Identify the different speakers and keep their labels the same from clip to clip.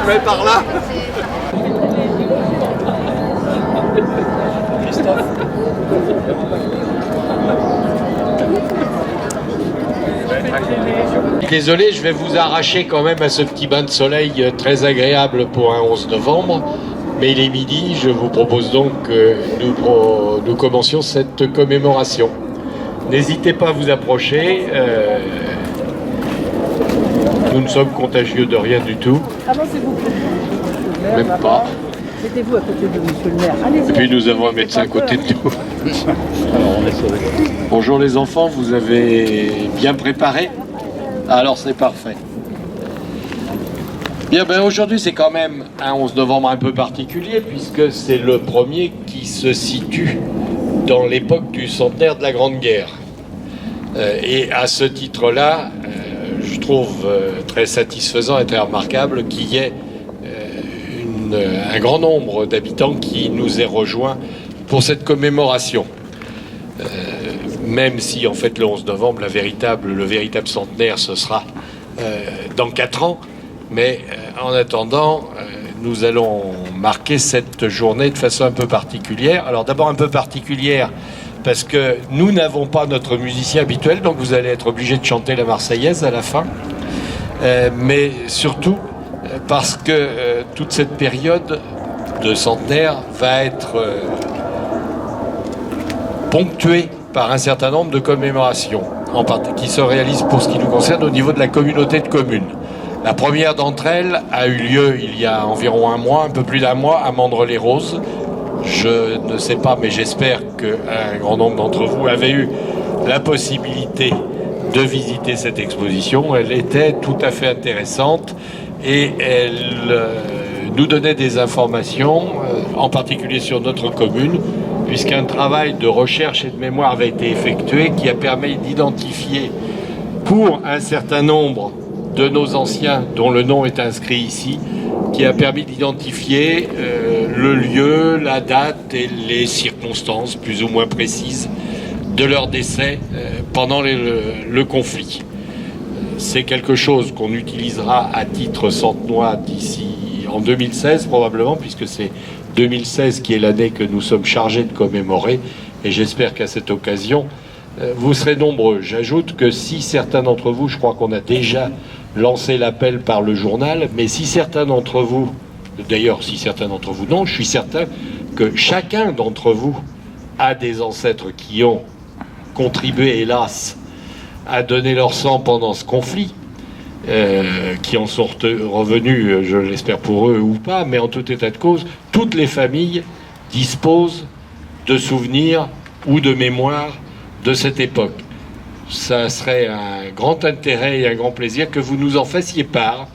Speaker 1: Mais par là. Christophe.
Speaker 2: Désolé, je vais vous arracher quand même à ce petit bain de soleil très agréable pour un 11 novembre. Mais il est midi, je vous propose donc que nous commencions cette commémoration. N'hésitez pas à vous approcher. Nous ne sommes contagieux de rien du tout.
Speaker 3: Avancez-vous.
Speaker 2: Même pas.
Speaker 3: Mettez-vous à côté de monsieur le maire. Allez-y.
Speaker 2: Et puis nous avons un médecin à côté de nous. Alors on est sauvés. Bonjour les enfants, vous avez bien préparé? Alors c'est parfait. Bien, ben aujourd'hui c'est quand même un 11 novembre un peu particulier puisque c'est le premier qui se situe dans l'époque du centenaire de la Grande Guerre. Et à ce titre-là, je trouve très satisfaisant et très remarquable qu'il y ait un grand nombre d'habitants qui nous aient rejoints pour cette commémoration. Même si en fait le 11 novembre, le véritable centenaire, ce sera dans 4 ans. Mais en attendant, nous allons marquer cette journée de façon un peu particulière. Alors d'abord un peu particulière parce que nous n'avons pas notre musicien habituel, donc vous allez être obligé de chanter la Marseillaise à la fin. Mais surtout parce que toute cette période de centenaire va être ponctuée par un certain nombre de commémorations, qui se réalisent pour ce qui nous concerne au niveau de la communauté de communes. La première d'entre elles a eu lieu il y a environ un peu plus d'un mois, à Mandres-les-Roses. Je ne sais pas, mais j'espère qu'un grand nombre d'entre vous avaient eu la possibilité de visiter cette exposition. Elle était tout à fait intéressante et elle nous donnait des informations, en particulier sur notre commune, puisqu'un travail de recherche et de mémoire avait été effectué qui a permis d'identifier pour un certain nombre de nos anciens, dont le nom est inscrit ici, qui a permis d'identifier le lieu, la date et les circonstances plus ou moins précises de leur décès pendant le conflit. C'est quelque chose qu'on utilisera à titre centenois d'ici en 2016 probablement, puisque c'est 2016 qui est l'année que nous sommes chargés de commémorer, et j'espère qu'à cette occasion, vous serez nombreux. J'ajoute que si certains d'entre vous, je crois qu'on a déjà lancé l'appel par le journal, mais si certains d'entre vous, d'ailleurs si certains d'entre vous non, je suis certain que chacun d'entre vous a des ancêtres qui ont contribué, hélas, à donner leur sang pendant ce conflit, qui en sont revenus, je l'espère pour eux ou pas, mais en tout état de cause, toutes les familles disposent de souvenirs ou de mémoires de cette époque. Ça serait un grand intérêt et un grand plaisir que vous nous en fassiez part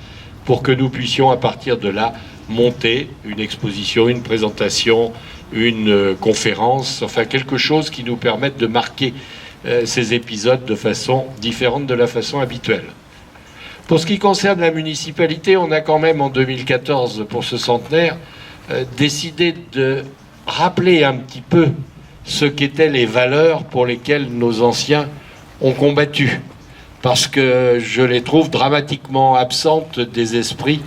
Speaker 2: pour que nous puissions à partir de là monter une exposition, une présentation, une conférence, enfin quelque chose qui nous permette de marquer ces épisodes de façon différente de la façon habituelle. Pour ce qui concerne la municipalité, on a quand même en 2014, pour ce centenaire, décidé de rappeler un petit peu ce qu'étaient les valeurs pour lesquelles nos anciens ont combattu, parce que je les trouve dramatiquement absentes des esprits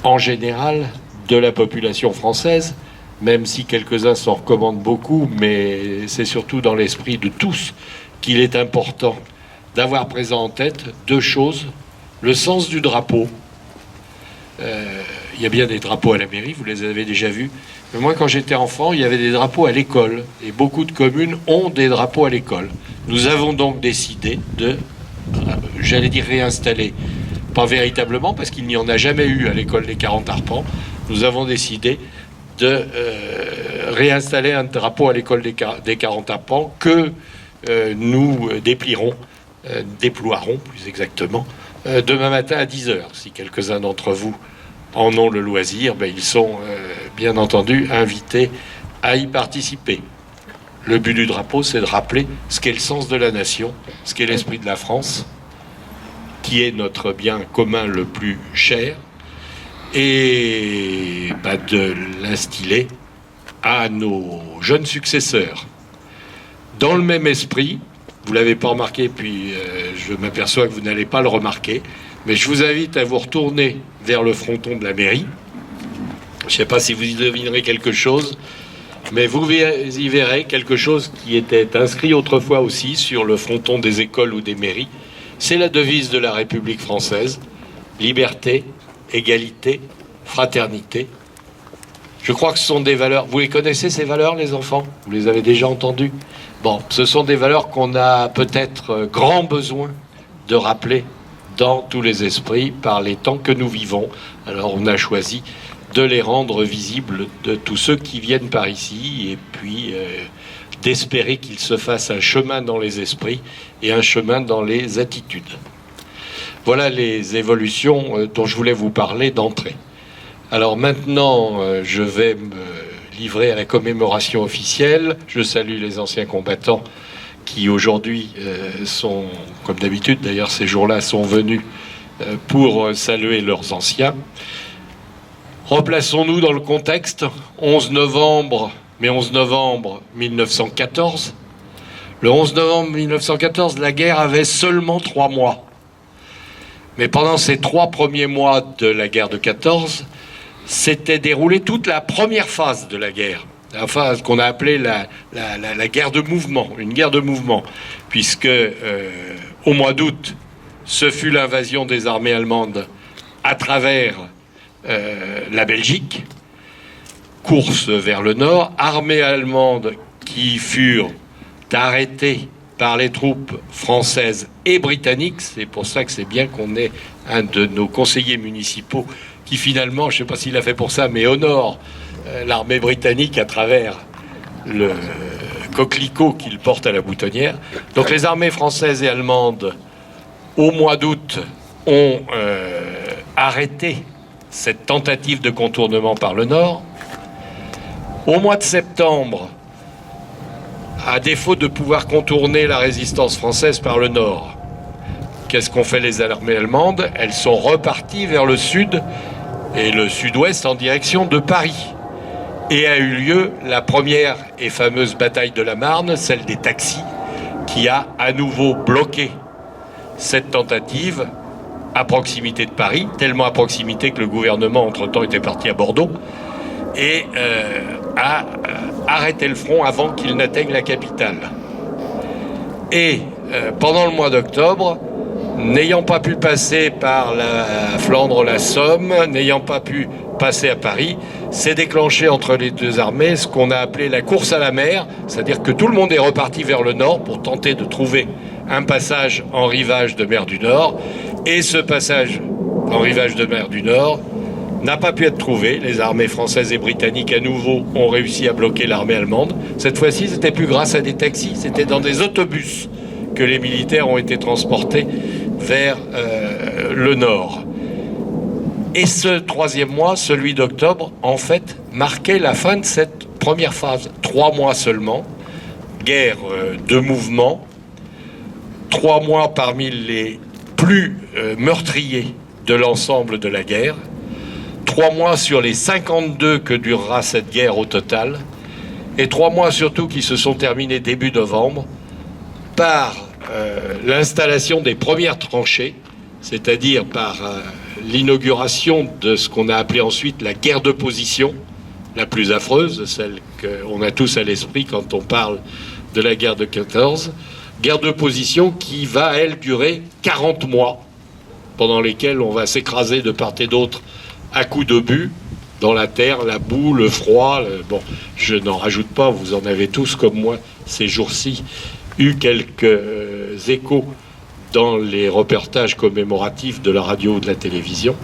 Speaker 2: en général de la population française, même si quelques-uns s'en recommandent beaucoup, mais c'est surtout dans l'esprit de tous qu'il est important d'avoir présent en tête deux choses: le sens du drapeau. Il y a bien des drapeaux à la mairie, vous les avez déjà vus, mais moi quand j'étais enfant, il y avait des drapeaux à l'école, et beaucoup de communes ont des drapeaux à l'école. Nous avons donc décidé de, j'allais dire réinstaller, pas véritablement, parce qu'il n'y en a jamais eu à l'école des 40 arpents, nous avons décidé de réinstaller un drapeau à l'école des 40 arpents que nous déploierons plus exactement, demain matin à 10h. Si quelques-uns d'entre vous en ont le loisir, ben ils sont bien entendu invités à y participer. Le but du drapeau, c'est de rappeler ce qu'est le sens de la nation, ce qu'est l'esprit de la France, qui est notre bien commun le plus cher, et de l'instiller à nos jeunes successeurs. Dans le même esprit, vous ne l'avez pas remarqué, puis je m'aperçois que vous n'allez pas le remarquer, Mais je vous invite à vous retourner vers le fronton de la mairie. Je ne sais pas si vous y devinerez quelque chose, mais vous y verrez quelque chose qui était inscrit autrefois aussi sur le fronton des écoles ou des mairies. C'est la devise de la République française: liberté, égalité, fraternité. Je crois que ce sont des valeurs... Vous les connaissez, ces valeurs, les enfants? Vous les avez déjà entendues? Bon, ce sont des valeurs qu'on a peut-être grand besoin de rappeler dans tous les esprits par les temps que nous vivons. Alors on a choisi de les rendre visibles de tous ceux qui viennent par ici, et puis d'espérer qu'il se fasse un chemin dans les esprits et un chemin dans les attitudes. Voilà les évolutions dont je voulais vous parler d'entrée. Alors maintenant, je vais me livrer à la commémoration officielle. Je salue les anciens combattants qui aujourd'hui sont, comme d'habitude d'ailleurs ces jours-là, sont venus pour saluer leurs anciens. Replaçons-nous dans le contexte. 11 novembre 1914. Le 11 novembre 1914, la guerre avait seulement 3 mois. Mais pendant ces 3 premiers mois de la guerre de 14, s'était déroulée toute la première phase de la guerre. Enfin, ce qu'on a appelé la guerre de mouvement, une guerre de mouvement, puisque au mois d'août, ce fut l'invasion des armées allemandes à travers la Belgique, course vers le nord, armées allemandes qui furent arrêtées par les troupes françaises et britanniques. C'est pour ça que c'est bien qu'on ait un de nos conseillers municipaux qui finalement, je ne sais pas s'il a fait pour ça, mais honore l'armée britannique à travers le coquelicot qu'il porte à la boutonnière. Donc les armées françaises et allemandes, au mois d'août, ont arrêté cette tentative de contournement par le nord. Au mois de septembre, à défaut de pouvoir contourner la résistance française par le nord, qu'est-ce qu'ont fait les armées allemandes? Elles sont reparties vers le sud et le sud-ouest en direction de Paris. Et a eu lieu la première et fameuse bataille de la Marne, celle des taxis, qui a à nouveau bloqué cette tentative à proximité de Paris, tellement à proximité que le gouvernement, entre-temps, était parti à Bordeaux, et a arrêté le front avant qu'il n'atteigne la capitale. Et pendant le mois d'octobre, n'ayant pas pu passer par la Flandre, la Somme, n'ayant pas pu passer à Paris, s'est déclenché entre les deux armées ce qu'on a appelé la course à la mer, c'est-à-dire que tout le monde est reparti vers le nord pour tenter de trouver un passage en rivage de mer du Nord, et ce passage en rivage de mer du Nord n'a pas pu être trouvé. Les armées françaises et britanniques à nouveau ont réussi à bloquer l'armée allemande. Cette fois-ci, c'était plus grâce à des taxis, c'était dans des autobus que les militaires ont été transportés vers le nord. Et ce troisième mois, celui d'octobre, en fait, marquait la fin de cette première phase. 3 mois seulement, guerre de mouvement, 3 mois parmi les plus meurtriers de l'ensemble de la guerre, 3 mois sur les 52 que durera cette guerre au total, et 3 mois surtout qui se sont terminés début novembre par l'installation des premières tranchées, c'est-à-dire par l'inauguration de ce qu'on a appelé ensuite la guerre de position, la plus affreuse, celle qu'on a tous à l'esprit quand on parle de la guerre de 14, guerre de position qui va, elle, durer 40 mois, pendant lesquels on va s'écraser de part et d'autre à coups d'obus, dans la terre, la boue, le froid. Bon, je n'en rajoute pas, vous en avez tous, comme moi, ces jours-ci, eu quelques échos dans les reportages commémoratifs de la radio ou de la télévision.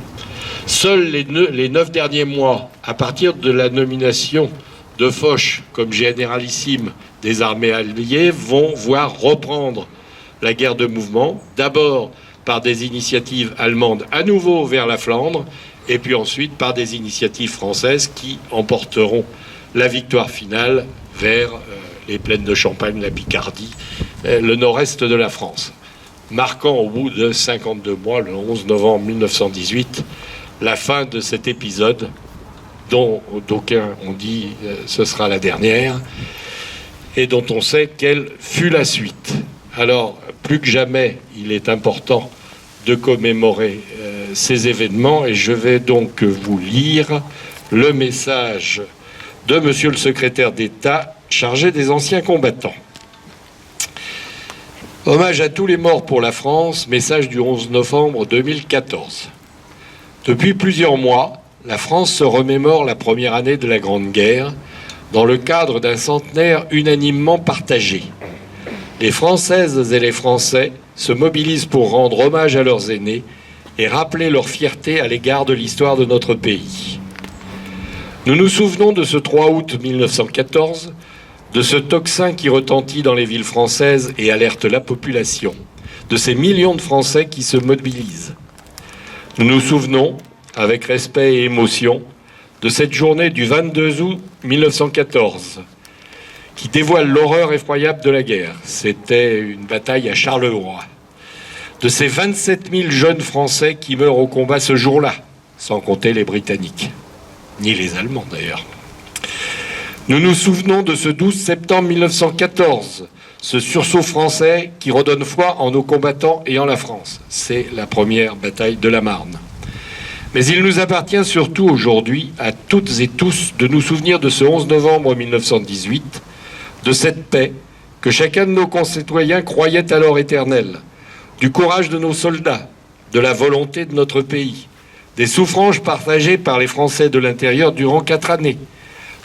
Speaker 2: Seuls les 9 derniers mois, à partir de la nomination de Foch comme généralissime des armées alliées, vont voir reprendre la guerre de mouvement, d'abord par des initiatives allemandes à nouveau vers la Flandre, et puis ensuite par des initiatives françaises qui emporteront la victoire finale vers les plaines de Champagne, la Picardie, le nord-est de la France, marquant au bout de 52 mois, le 11 novembre 1918, la fin de cet épisode dont d'aucuns ont dit ce sera la dernière, et dont on sait quelle fut la suite. Alors, plus que jamais, il est important de commémorer ces événements et je vais donc vous lire le message de Monsieur le secrétaire d'État chargé des anciens combattants. Hommage à tous les morts pour la France, message du 11 novembre 2014. Depuis plusieurs mois, la France se remémore la première année de la Grande Guerre dans le cadre d'un centenaire unanimement partagé. Les Françaises et les Français se mobilisent pour rendre hommage à leurs aînés et rappeler leur fierté à l'égard de l'histoire de notre pays. Nous nous souvenons de ce 3 août 1914, de ce tocsin qui retentit dans les villes françaises et alerte la population, de ces millions de Français qui se mobilisent. Nous nous souvenons, avec respect et émotion, de cette journée du 22 août 1914, qui dévoile l'horreur effroyable de la guerre. C'était une bataille à Charleroi. De ces 27 000 jeunes Français qui meurent au combat ce jour-là, sans compter les Britanniques, ni les Allemands d'ailleurs. Nous nous souvenons de ce 12 septembre 1914, ce sursaut français qui redonne foi en nos combattants et en la France. C'est la première bataille de la Marne. Mais il nous appartient surtout aujourd'hui, à toutes et tous, de nous souvenir de ce 11 novembre 1918, de cette paix que chacun de nos concitoyens croyait alors éternelle, du courage de nos soldats, de la volonté de notre pays, des souffrances partagées par les Français de l'intérieur durant 4 années,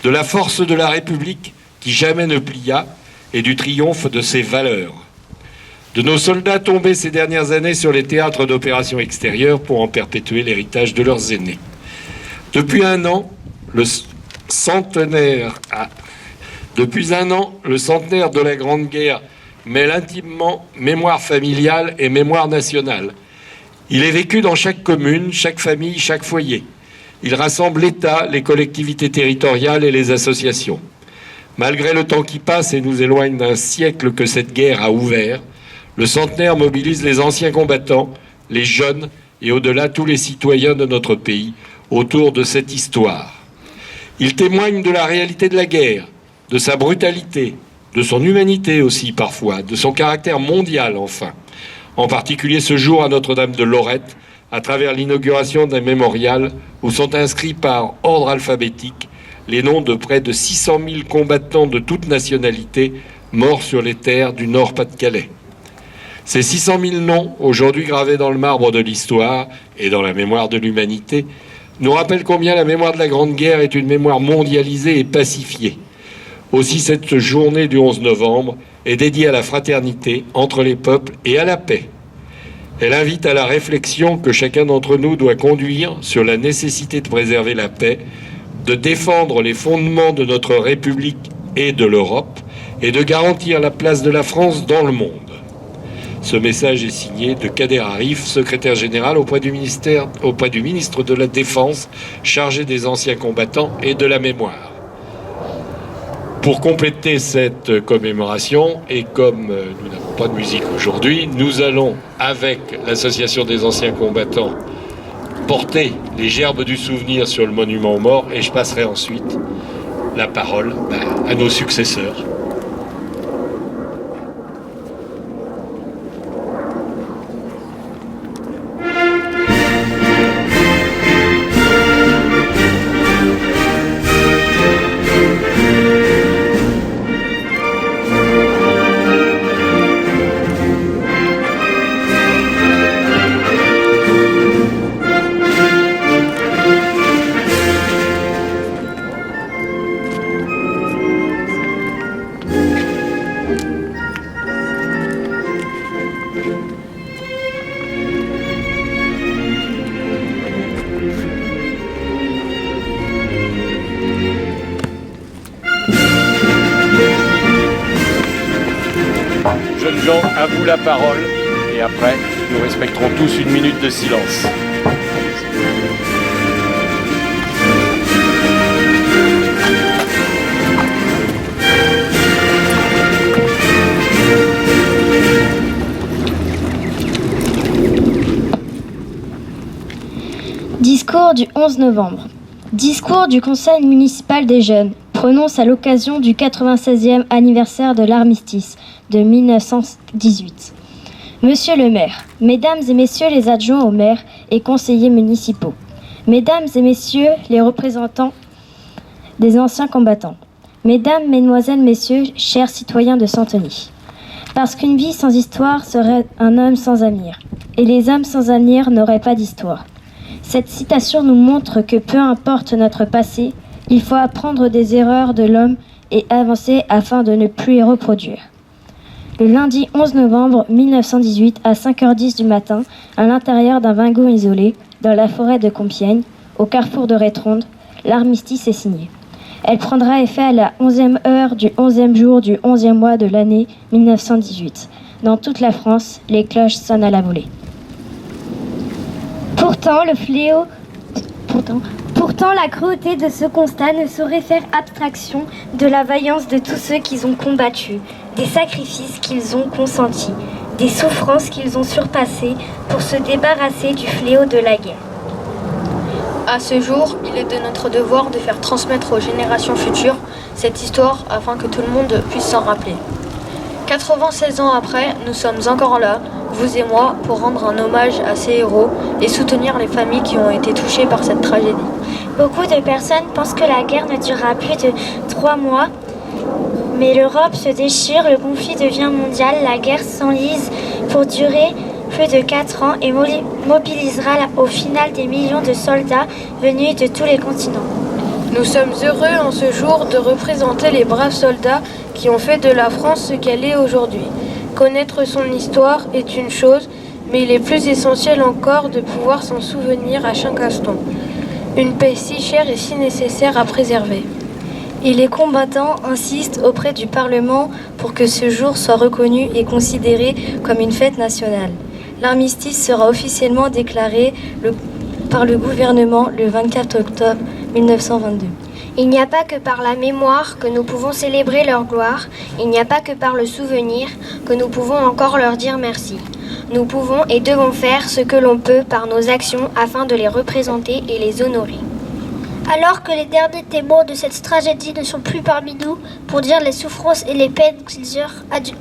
Speaker 2: de la force de la République qui jamais ne plia et du triomphe de ses valeurs, de nos soldats tombés ces dernières années sur les théâtres d'opérations extérieures pour en perpétuer l'héritage de leurs aînés. Depuis un an, le centenaire de la Grande Guerre mêle intimement mémoire familiale et mémoire nationale. Il est vécu dans chaque commune, chaque famille, chaque foyer. Il rassemble l'État, les collectivités territoriales et les associations. Malgré le temps qui passe et nous éloigne d'un siècle que cette guerre a ouvert, le centenaire mobilise les anciens combattants, les jeunes et au-delà tous les citoyens de notre pays autour de cette histoire. Il témoigne de la réalité de la guerre, de sa brutalité, de son humanité aussi parfois, de son caractère mondial enfin. En particulier ce jour à Notre-Dame de Lorette, à travers l'inauguration d'un mémorial où sont inscrits par ordre alphabétique les noms de près de 600 000 combattants de toutes nationalités morts sur les terres du Nord-Pas-de-Calais. Ces 600 000 noms, aujourd'hui gravés dans le marbre de l'histoire et dans la mémoire de l'humanité, nous rappellent combien la mémoire de la Grande Guerre est une mémoire mondialisée et pacifiée. Aussi, cette journée du 11 novembre est dédiée à la fraternité entre les peuples et à la paix. Elle invite à la réflexion que chacun d'entre nous doit conduire sur la nécessité de préserver la paix, de défendre les fondements de notre République et de l'Europe, et de garantir la place de la France dans le monde. Ce message est signé de Kader Arif, secrétaire général auprès du ministre de la Défense, chargé des anciens combattants et de la mémoire. Pour compléter cette commémoration, et comme nous n'avons pas de musique aujourd'hui, nous allons, avec l'Association des anciens combattants, porter les gerbes du souvenir sur le monument aux morts, et je passerai ensuite la parole à nos successeurs. Jeunes gens, à vous la parole, et après, nous respecterons tous 1 minute de silence.
Speaker 1: Discours du 11 novembre. Discours du Conseil municipal des jeunes. Prononce à l'occasion du 96e anniversaire de l'armistice de 1918. Monsieur le maire, mesdames et messieurs les adjoints au maire et conseillers municipaux, mesdames et messieurs les représentants des anciens combattants, mesdames, mesdemoiselles, messieurs, chers citoyens de Santeny. Parce qu'une vie sans histoire serait un homme sans avenir, et les hommes sans avenir n'auraient pas d'histoire. Cette citation nous montre que peu importe notre passé, il faut apprendre des erreurs de l'homme et avancer afin de ne plus les reproduire. Le lundi 11 novembre 1918 à 5h10 du matin, à l'intérieur d'un wagon isolé, dans la forêt de Compiègne, au carrefour de Rétronde, l'armistice est signé. Elle prendra effet à la 11e heure du 11e jour du 11e mois de l'année 1918. Dans toute la France, les cloches sonnent à la volée. Pourtant, la cruauté de ce constat ne saurait faire abstraction de la vaillance de tous ceux qu'ils ont combattus, des sacrifices qu'ils ont consentis, des souffrances qu'ils ont surpassées pour se débarrasser du fléau de la guerre.
Speaker 4: À ce jour, il est de notre devoir de faire transmettre aux générations futures cette histoire afin que tout le monde puisse s'en rappeler. 96 ans après, nous sommes encore là, vous et moi, pour rendre un hommage à ces héros et soutenir les familles qui ont été touchées par cette tragédie.
Speaker 1: Beaucoup de personnes pensent que la guerre ne durera plus de 3 mois, mais l'Europe se déchire, le conflit devient mondial, la guerre s'enlise pour durer plus de 4 ans et mobilisera au final des millions de soldats venus de tous les continents.
Speaker 4: Nous sommes heureux en ce jour de représenter les braves soldats qui ont fait de la France ce qu'elle est aujourd'hui. Connaître son histoire est une chose, mais il est plus essentiel encore de pouvoir s'en souvenir à chaque instant. Une paix si chère et si nécessaire à préserver.
Speaker 1: Et les combattants insistent auprès du Parlement pour que ce jour soit reconnu et considéré comme une fête nationale. L'armistice sera officiellement déclaré par le gouvernement le 24 octobre 1922.
Speaker 5: Il n'y a pas que par la mémoire que nous pouvons célébrer leur gloire, il n'y a pas que par le souvenir que nous pouvons encore leur dire merci. Nous pouvons et devons faire ce que l'on peut par nos actions afin de les représenter et les honorer.
Speaker 6: Alors que les derniers témoins de cette tragédie ne sont plus parmi nous, pour dire les souffrances et les peines qu'ils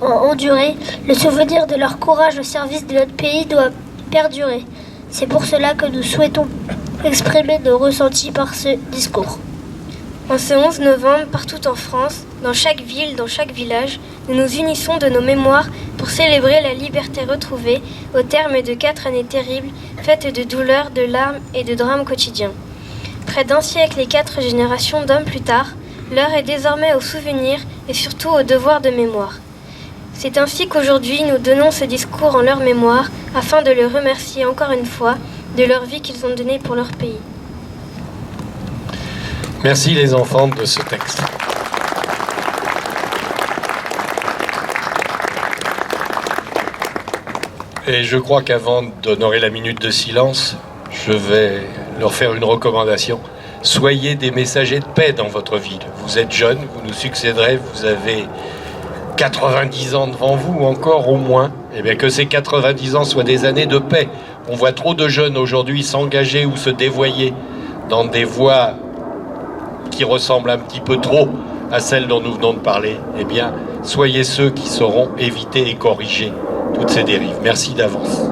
Speaker 6: ont endurées, le souvenir de leur courage au service de notre pays doit perdurer. C'est pour cela que nous souhaitons exprimer nos ressentis par ce discours.
Speaker 1: En ce 11 novembre, partout en France, dans chaque ville, dans chaque village, nous nous unissons de nos mémoires pour célébrer la liberté retrouvée au terme de 4 années terribles, faites de douleurs, de larmes et de drames quotidiens. Près d'un siècle et 4 générations d'hommes plus tard, l'heure est désormais au souvenir et surtout au devoir de mémoire. C'est ainsi qu'aujourd'hui nous donnons ce discours en leur mémoire afin de les remercier encore une fois de leur vie qu'ils ont donnée pour leur pays.
Speaker 2: Merci les enfants de ce texte. Et je crois qu'avant d'honorer la minute de silence, je vais leur faire une recommandation. Soyez des messagers de paix dans votre ville. Vous êtes jeunes, vous nous succéderez, vous avez 90 ans devant vous, encore au moins. Eh bien que ces 90 ans soient des années de paix. On voit trop de jeunes aujourd'hui s'engager ou se dévoyer dans des voies qui ressemblent un petit peu trop à celles dont nous venons de parler. Eh bien, soyez ceux qui sauront éviter et corriger toutes ces dérives. Merci d'avance.